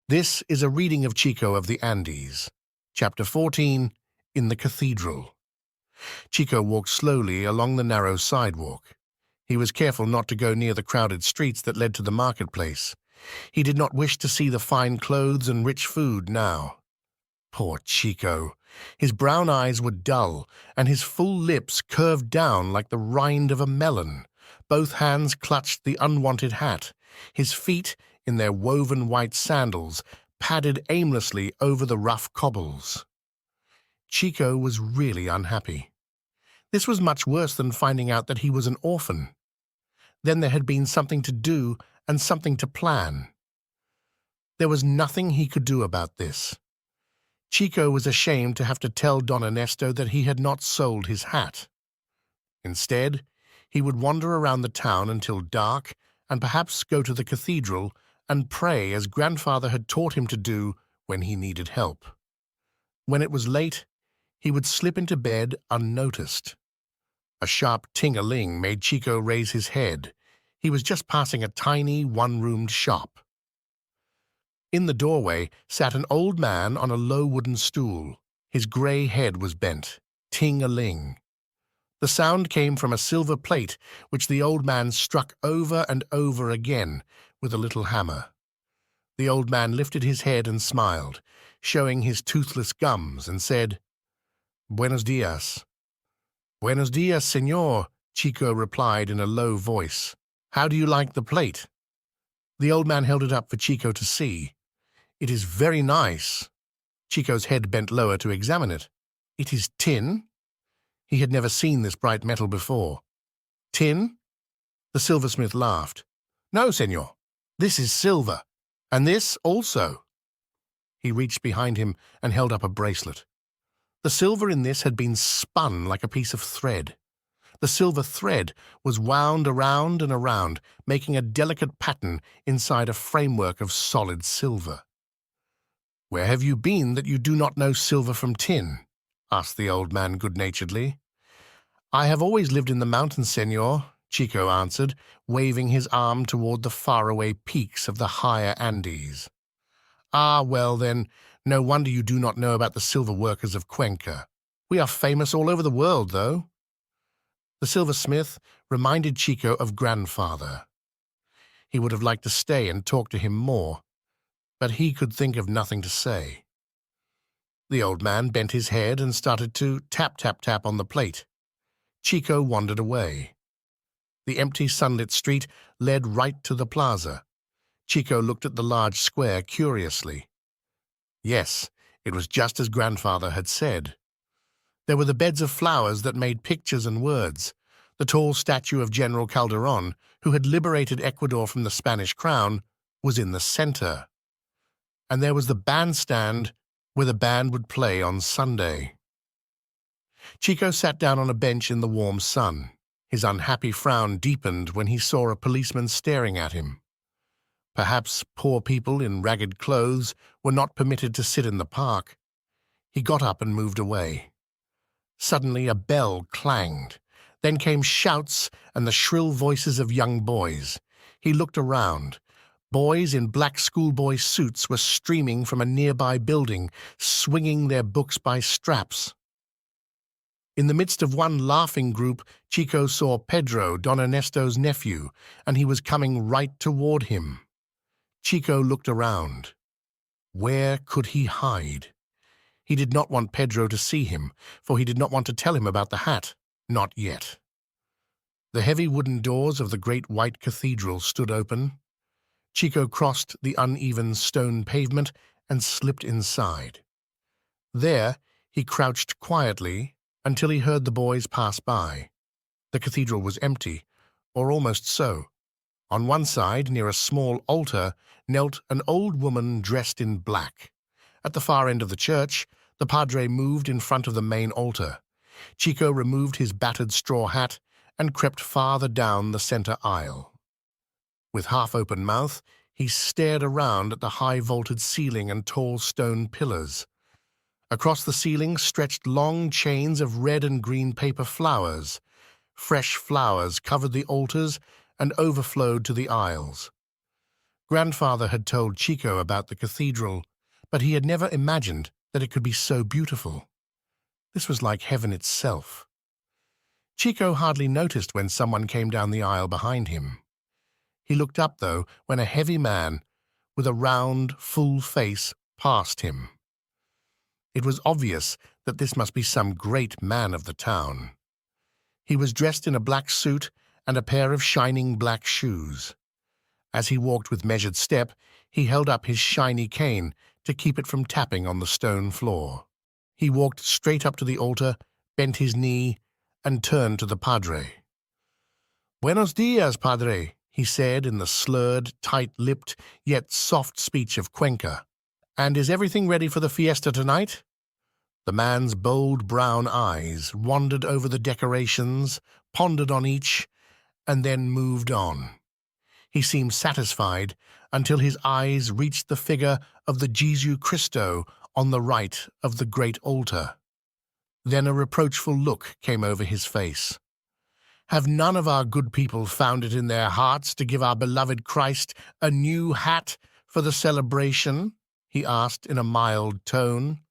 This is a reading of Chico of the Andes, Chapter 14, In the Cathedral. Chico walked slowly along the narrow sidewalk. He was careful not to go near the crowded streets that led to the marketplace. He did not wish to see the fine clothes and rich food now. Poor Chico! His brown eyes were dull, and his full lips curved down like the rind of a melon. Both hands clutched the unwanted hat. His feet, in their woven white sandals, padded aimlessly over the rough cobbles. Chico was really unhappy. This was much worse than finding out that he was an orphan. Then there had been something to do and something to plan. There was nothing he could do about this. Chico was ashamed to have to tell Don Ernesto that he had not sold his hat. Instead, he would wander around the town until dark and perhaps go to the cathedral and pray as grandfather had taught him to do when he needed help. When it was late, he would slip into bed unnoticed. A sharp ting-a-ling made Chico raise his head. He was just passing a tiny, one-roomed shop. In the doorway sat an old man on a low wooden stool. His gray head was bent. Ting-a-ling. The sound came from a silver plate which the old man struck over and over again with a little hammer. The old man lifted his head and smiled, showing his toothless gums, and said, "Buenos dias." "Buenos dias, señor," Chico replied in a low voice. "How do you like the plate?" The old man held it up for Chico to see. "It is very nice." Chico's head bent lower to examine it. "It is tin?" He had never seen this bright metal before. "Tin?" The silversmith laughed. "No, señor. This is silver. And this also." He reached behind him and held up a bracelet. The silver in this had been spun like a piece of thread. The silver thread was wound around and around, making a delicate pattern inside a framework of solid silver. "Where have you been that you do not know silver from tin?" asked the old man good-naturedly. "I have always lived in the mountains, señor," Chico answered, waving his arm toward the faraway peaks of the higher Andes. "Ah, well then, no wonder you do not know about the silver workers of Cuenca. We are famous all over the world, though." The silversmith reminded Chico of grandfather. He would have liked to stay and talk to him more, but he could think of nothing to say. The old man bent his head and started to tap-tap-tap on the plate. Chico wandered away. The empty sunlit street led right to the plaza. Chico looked at the large square curiously. Yes, it was just as grandfather had said. There were the beds of flowers that made pictures and words, the tall statue of General Calderon, who had liberated Ecuador from the Spanish crown, was in the center. And there was the bandstand where the band would play on Sunday. Chico sat down on a bench in the warm sun. His unhappy frown deepened when he saw a policeman staring at him. Perhaps poor people in ragged clothes were not permitted to sit in the park. He got up and moved away. Suddenly a bell clanged. Then came shouts and the shrill voices of young boys. He looked around. Boys in black schoolboy suits were streaming from a nearby building, swinging their books by straps. In the midst of one laughing group, Chico saw Pedro, Don Ernesto's nephew, and he was coming right toward him. Chico looked around. Where could he hide? He did not want Pedro to see him, for he did not want to tell him about the hat. Not yet. The heavy wooden doors of the great white cathedral stood open. Chico crossed the uneven stone pavement and slipped inside. There he crouched quietly until he heard the boys pass by. The cathedral was empty, or almost so. On one side, near a small altar, knelt an old woman dressed in black. At the far end of the church, the padre moved in front of the main altar. Chico removed his battered straw hat and crept farther down the center aisle. With half-open mouth, he stared around at the high-vaulted ceiling and tall stone pillars. Across the ceiling stretched long chains of red and green paper flowers. Fresh flowers covered the altars and overflowed to the aisles. Grandfather had told Chico about the cathedral, but he had never imagined that it could be so beautiful. This was like heaven itself. Chico hardly noticed when someone came down the aisle behind him. He looked up, though, when a heavy man with a round, full face passed him. It was obvious that this must be some great man of the town. He was dressed in a black suit and a pair of shining black shoes. As he walked with measured step, he held up his shiny cane to keep it from tapping on the stone floor. He walked straight up to the altar, bent his knee, and turned to the padre. "Buenos dias, padre," he said in the slurred, tight-lipped, yet soft speech of Cuenca. "And is everything ready for the fiesta tonight?" The man's bold brown eyes wandered over the decorations, pondered on each, and then moved on. He seemed satisfied until his eyes reached the figure of the Jesu Christo on the right of the great altar. Then a reproachful look came over his face. "Have none of our good people found it in their hearts to give our beloved Christ a new hat for the celebration?" he asked in a mild tone.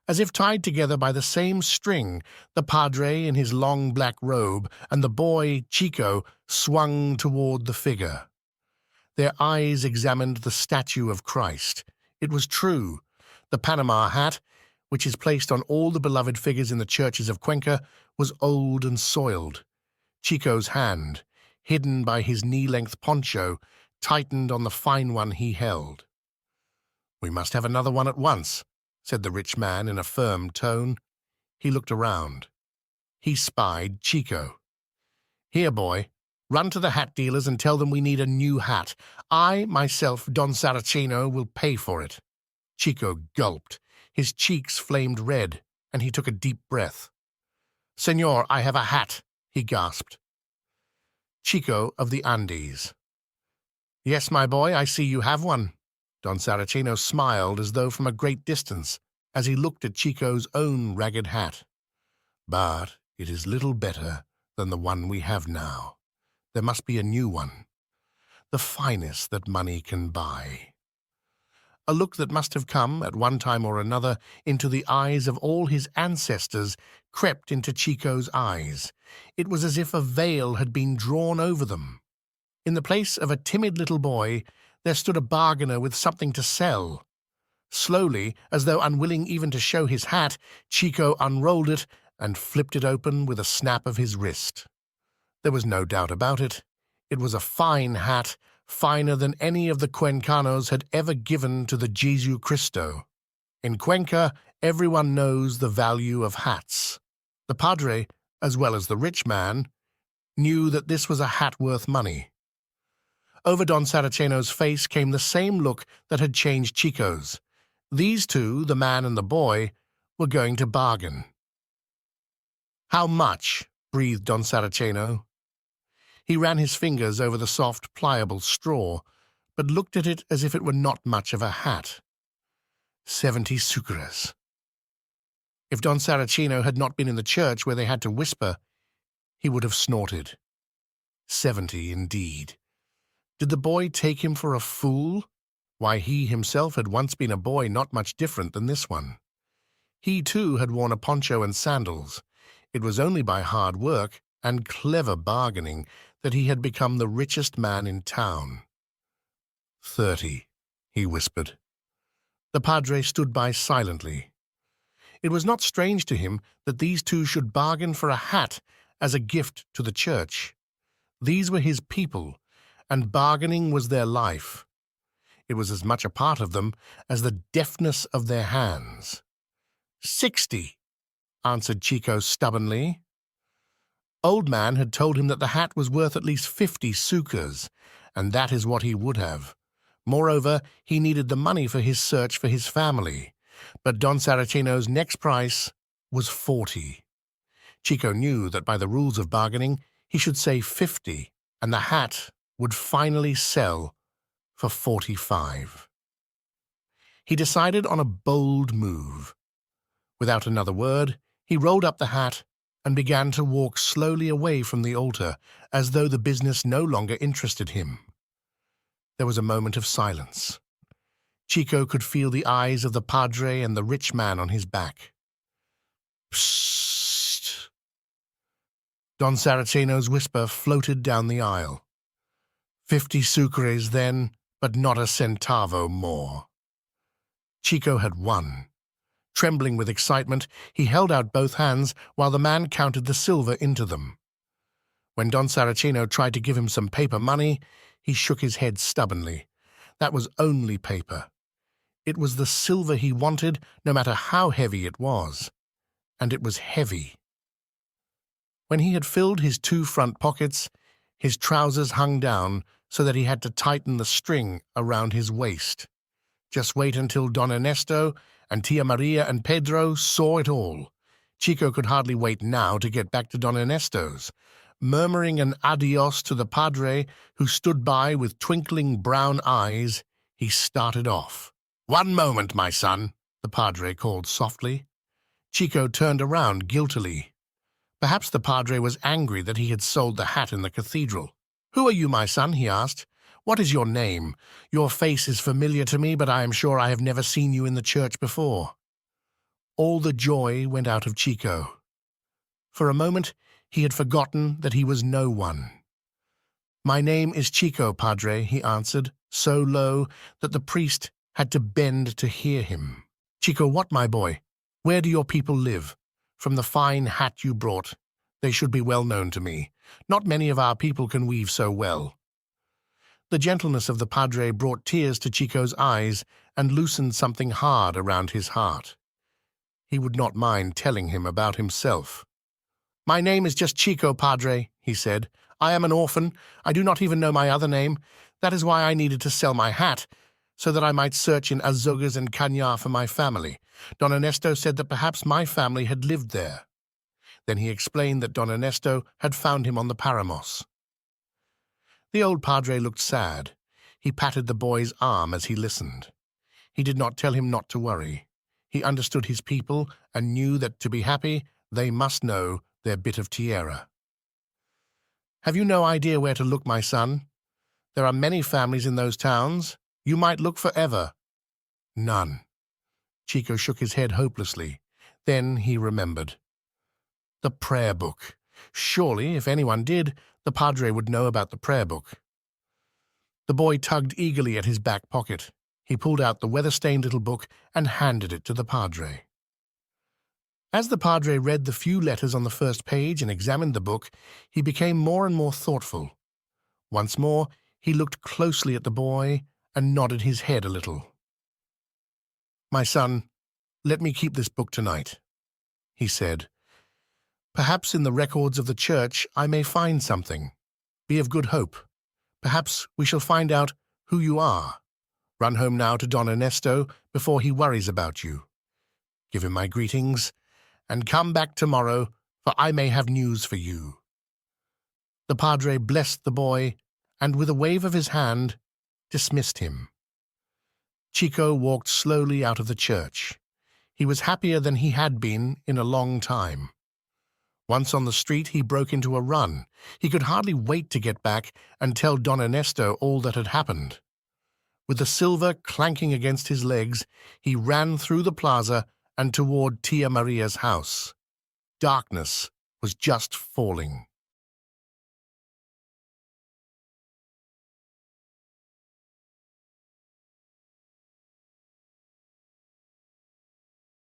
As if tied together by the same string, the padre in his long black robe and the boy, Chico, swung toward the figure. Their eyes examined the statue of Christ. It was true. The Panama hat, which is placed on all the beloved figures in the churches of Cuenca, was old and soiled. Chico's hand, hidden by his knee-length poncho, tightened on the fine one he held. "We must have another one at once," said the rich man in a firm tone. He looked around. He spied Chico. "Here, boy, run to the hat dealers and tell them we need a new hat. I, myself, Don Saraceno, will pay for it." Chico gulped. His cheeks flamed red, and he took a deep breath. "Senor, I have a hat," he gasped. Chico of the Andes. "Yes, my boy, I see you have one." Don Saraceno smiled as though from a great distance as he looked at Chico's own ragged hat. "But it is little better than the one we have now. There must be a new one, the finest that money can buy." A look that must have come, at one time or another, into the eyes of all his ancestors crept into Chico's eyes. It was as if a veil had been drawn over them. In the place of a timid little boy, there stood a bargainer with something to sell. Slowly, as though unwilling even to show his hat, Chico unrolled it and flipped it open with a snap of his wrist. There was no doubt about it. It was a fine hat, finer than any of the Cuencanos had ever given to the Jesu Christo. In Cuenca, everyone knows the value of hats. The padre, as well as the rich man, knew that this was a hat worth money. Over Don Saraceno's face came the same look that had changed Chico's. These two, the man and the boy, were going to bargain. "How much?" breathed Don Saraceno. He ran his fingers over the soft, pliable straw, but looked at it as if it were not much of a hat. 70 sucres. If Don Saraceno had not been in the church where they had to whisper, he would have snorted. 70 indeed. Did the boy take him for a fool? Why, he himself had once been a boy not much different than this one. He, too, had worn a poncho and sandals. It was only by hard work and clever bargaining that he had become the richest man in town. 30, he whispered. The padre stood by silently. It was not strange to him that these two should bargain for a hat as a gift to the church. These were his people, and bargaining was their life. It was as much a part of them as the deftness of their hands. 60, answered Chico stubbornly. Old Man had told him that the hat was worth at least 50 sucres, and that is what he would have. Moreover, he needed the money for his search for his family. But Don Saraceno's next price was 40. Chico knew that by the rules of bargaining he should say 50, and the hat would finally sell for 45. He decided on a bold move. Without another word, he rolled up the hat and began to walk slowly away from the altar, as though the business no longer interested him. There was a moment of silence. Chico could feel the eyes of the padre and the rich man on his back. Psst! Don Saraceno's whisper floated down the aisle. 50 sucres then, but not a centavo more. Chico had won. Trembling with excitement, he held out both hands while the man counted the silver into them. When Don Saraceno tried to give him some paper money, he shook his head stubbornly. That was only paper. It was the silver he wanted, no matter how heavy it was. And it was heavy. When he had filled his 2 front pockets, his trousers hung down so that he had to tighten the string around his waist. Just wait until Don Ernesto and Tia Maria and Pedro saw it all. Chico could hardly wait now to get back to Don Ernesto's. Murmuring an adios to the padre, who stood by with twinkling brown eyes, he started off. "One moment, my son," the padre called softly. Chico turned around guiltily. Perhaps the padre was angry that he had sold the hat in the cathedral. "Who are you, my son?" he asked. "What is your name? Your face is familiar to me, but I am sure I have never seen you in the church before." All the joy went out of Chico. For a moment, he had forgotten that he was no one. "My name is Chico, padre," he answered, so low that the priest had to bend to hear him. "Chico what, my boy? Where do your people live? From the fine hat you brought, they should be well known to me. Not many of our people can weave so well." The gentleness of the padre brought tears to Chico's eyes and loosened something hard around his heart. He would not mind telling him about himself. "My name is just Chico, padre," he said. "I am an orphan. I do not even know my other name. That is why I needed to sell my hat, so that I might search in Azogues and Cañar for my family. Don Ernesto said that perhaps my family had lived there." Then he explained that Don Ernesto had found him on the Paramos. The old padre looked sad. He patted the boy's arm as he listened. He did not tell him not to worry. He understood his people and knew that to be happy, they must know their bit of tierra. "Have you no idea where to look, my son? There are many families in those towns. You might look forever." "None." Chico shook his head hopelessly. Then he remembered. The prayer book. Surely, if anyone did, the padre would know about the prayer book. The boy tugged eagerly at his back pocket. He pulled out the weather-stained little book and handed it to the padre. As the padre read the few letters on the first page and examined the book, he became more and more thoughtful. Once more, he looked closely at the boy and nodded his head a little. "My son, let me keep this book tonight," he said. "Perhaps in the records of the church I may find something. Be of good hope. Perhaps we shall find out who you are. Run home now to Don Ernesto before he worries about you. Give him my greetings, and come back tomorrow, for I may have news for you." The padre blessed the boy, and with a wave of his hand, dismissed him. Chico walked slowly out of the church. He was happier than he had been in a long time. Once on the street, he broke into a run. He could hardly wait to get back and tell Don Ernesto all that had happened. With the silver clanking against his legs, he ran through the plaza and toward Tia Maria's house. Darkness was just falling.